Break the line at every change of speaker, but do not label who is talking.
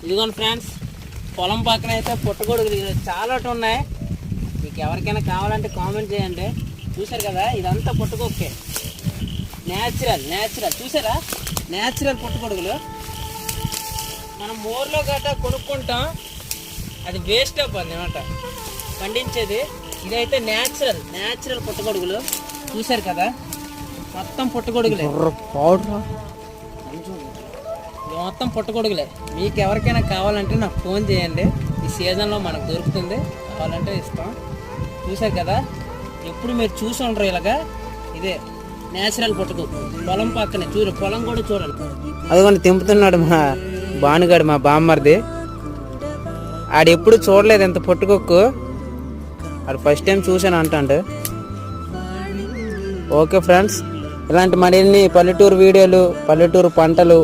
ఇదిగోండి ఫ్రెండ్స్, పొలం పక్కన అయితే పుట్టగొడుగులు చాలా ఉన్నాయి. మీకు ఎవరికైనా కావాలంటే కామెంట్ చేయండి. చూసారు కదా, ఇదంతా పుట్టగొక్కే. న్యాచురల్ చూసారా, న్యాచురల్ పుట్టగొడుగులు. మనం మోర్లో గట్రా కొనుక్కుంటాం, అది వేస్ట్ అయిపోద్ది అనమాట పండించేది. ఇదైతే న్యాచురల్ పుట్టగొడుగులు. చూసారు కదా, మొత్తం పుట్టగొడుగులే, మొత్తం పుట్టగొడుగులే. మీకు ఎవరికైనా కావాలంటే నాకు ఫోన్ చేయండి. ఈ సీజన్లో మనకు దొరుకుతుంది, కావాలంటే ఇస్తాం. చూసారు కదా, ఎప్పుడు మీరు చూసి ఉండరు ఇలాగా. ఇదే న్యాచురల్ పుట్టగొడుగు, పొలం పక్కనే. పొలం కూడా చూడండి. అదిగోండి తెంపుతున్నాడు మా బానుగాడు, మా బామ్మర్ది. ఆడెప్పుడు చూడలేదు ఎంత పుట్టుకొక్కు, ఆడు ఫస్ట్ టైం చూసాను అంటాడు. ఓకే ఫ్రెండ్స్, ఇలాంటి మరిన్ని పల్లెటూరు వీడియోలు, పల్లెటూరు పంటలు,